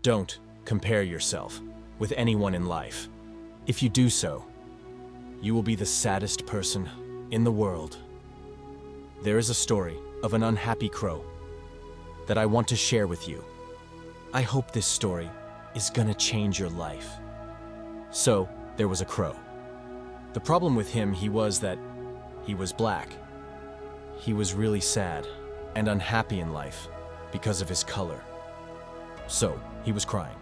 Don't compare yourself with anyone in life. If you do so, you will be the saddest person in the world. There is a story of an unhappy crow that I want to share with you. I hope this story is gonna change your life. So, there was a crow. The problem with him was that he was black. He was really sad and unhappy in life because of his color. So, he was crying.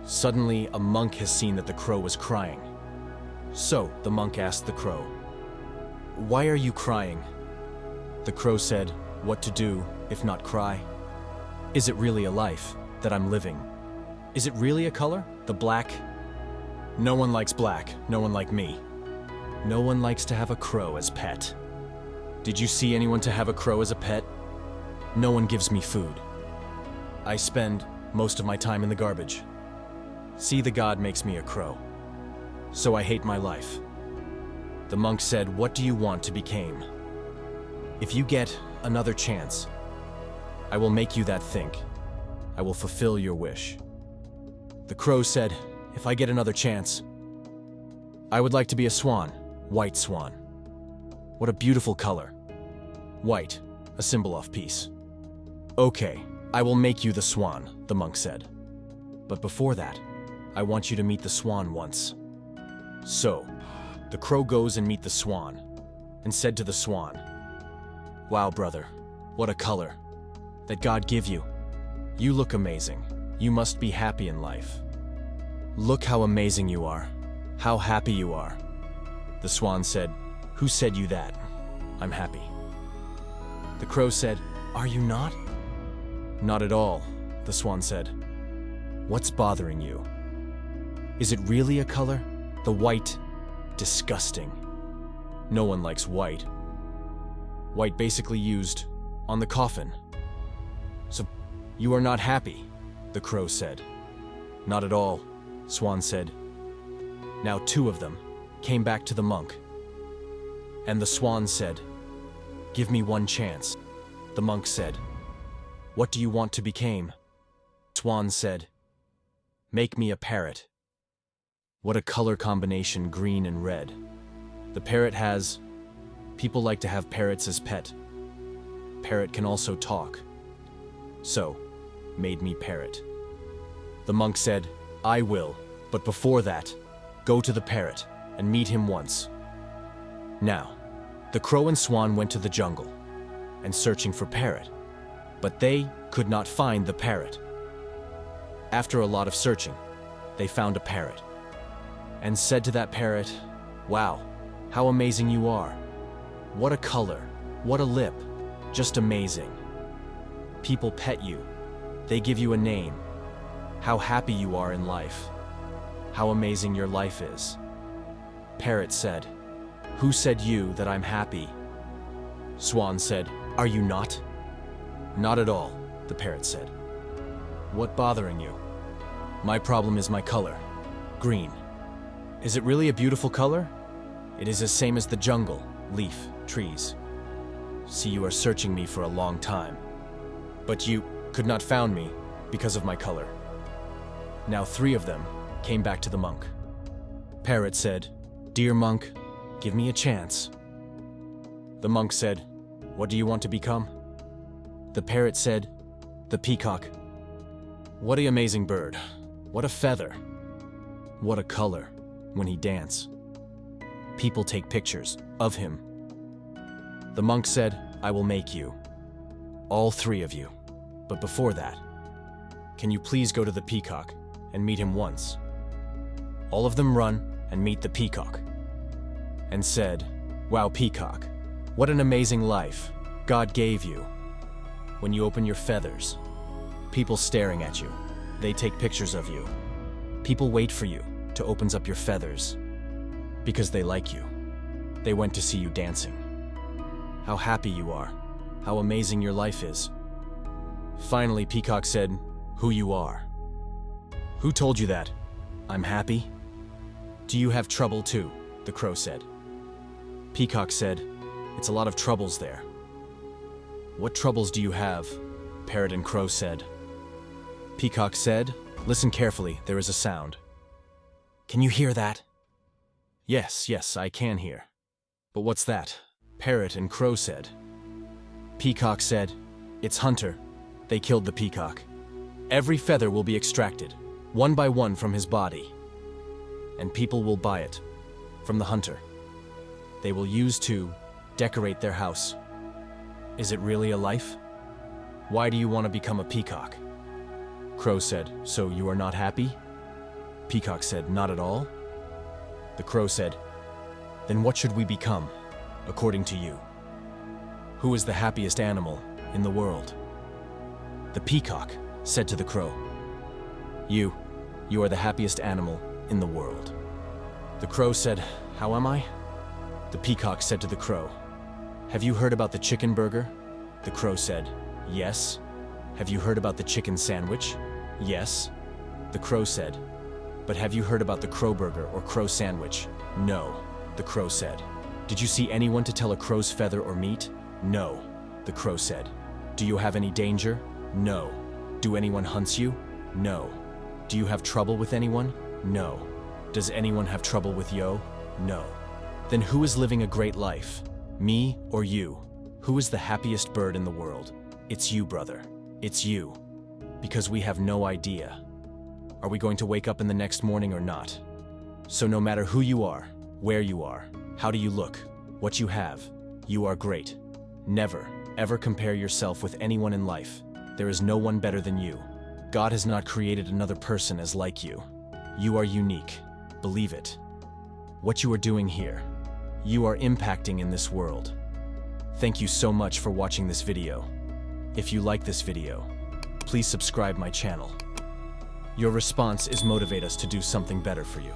Suddenly, a monk has seen that the crow was crying. So, the monk asked the crow, "Why are you crying?" The crow said, "What to do if not cry? Is it really a life that I'm living? Is it really a color, the black? No one likes black, no one like me. No one likes to have a crow as pet. Did you see anyone to have a crow as a pet? No one gives me food. I spend most of my time in the garbage. See, the God makes me a crow. So I hate my life." The monk said, "What do you want to become? If you get another chance, I will make you that thing. I will fulfill your wish." The crow said, "If I get another chance, I would like to be a swan, white swan. What a beautiful color. White, a symbol of peace." "Okay, I will make you the swan," the monk said. "But before that, I want you to meet the swan once." So, the crow goes and meet the swan, and said to the swan, "Wow, brother, what a color that God give you. You look amazing. You must be happy in life. Look how amazing you are, how happy you are." The swan said, "Who said you that? I'm happy." The crow said, "Are you not?" "Not at all," the swan said. "What's bothering you? Is it really a color? The white? Disgusting. No one likes white. White basically used on the coffin. So, you are not happy," the crow said. "Not at all," Swan said. Now 2 of them came back to the monk. And the swan said, "Give me one chance." The monk said, "What do you want to become?" Swan said, "Make me a parrot." What a color combination, green and red. The parrot has... People like to have parrots as pet. Parrot can also talk. So, made me parrot. The monk said, "I will, but before that, go to the parrot and meet him once." Now, the crow and swan went to the jungle and searching for parrot, but they could not find the parrot. After a lot of searching, they found a parrot and said to that parrot, "Wow, how amazing you are. What a color, what a lip, just amazing. People pet you, they give you a name. How happy you are in life. How amazing your life is." Parrot said, "Who said you that I'm happy?" Swan said, "Are you not?" "Not at all," the parrot said. "What bothering you?" "My problem is my color, green." "Is it really a beautiful color?" "It is the same as the jungle, leaf, trees. See, you are searching me for a long time, but you could not found me because of my color." Now 3 of them came back to the monk. Parrot said, "Dear monk, give me a chance." The monk said, "What do you want to become?" The parrot said, "The peacock." What an amazing bird. What a feather. What a color when he dance. People take pictures of him. The monk said, "I will make you. All 3 of you. But before that, can you please go to the peacock and meet him once?" All of them run and meet the peacock and said, "Wow, peacock, what an amazing life God gave you. When you open your feathers, people staring at you, they take pictures of you. People wait for you to open up your feathers because they like you. They went to see you dancing. How happy you are, how amazing your life is." Finally, Peacock said, "Who you are? Who told you that? I'm happy?" "Do you have trouble too?" the crow said. Peacock said, "It's a lot of troubles there." "What troubles do you have?" Parrot and Crow said. Peacock said, "Listen carefully, there is a sound." "Can you hear that?" Yes, I can hear." "But what's that?" Parrot and Crow said. Peacock said, "It's Hunter. They killed the peacock. Every feather will be extracted, one by one from his body. And people will buy it from the hunter. They will use to decorate their house. Is it really a life? Why do you want to become a peacock?" Crow said, "So you are not happy?" Peacock said, "Not at all." The Crow said, "Then what should we become, according to you? Who is the happiest animal in the world?" The Peacock said to the Crow, You are the happiest animal in the world." The Crow said, "How am I?" The Peacock said to the Crow, "Have you heard about the chicken burger?" The Crow said, "Yes." "Have you heard about the chicken sandwich?" "Yes." The Crow said, "But have you heard about the crow burger or crow sandwich?" "No." The Crow said, "Did you see anyone to tell a crow's feather or meat?" "No." The Crow said, "Do you have any danger?" "No." "Do anyone hunts you?" "No." "Do you have trouble with anyone?" "No." "Does anyone have trouble with you?" "No." "Then who is living a great life? Me or you? Who is the happiest bird in the world?" "It's you, brother. It's you. Because we have no idea. Are we going to wake up in the next morning or not? So no matter who you are, where you are, how do you look, what you have, you are great. Never, ever compare yourself with anyone in life. There is no one better than you. God has not created another person as like you. You are unique. Believe it. What you are doing here, you are impacting in this world. Thank you so much for watching this video. If you like this video, please subscribe my channel. Your response is motivate us to do something better for you.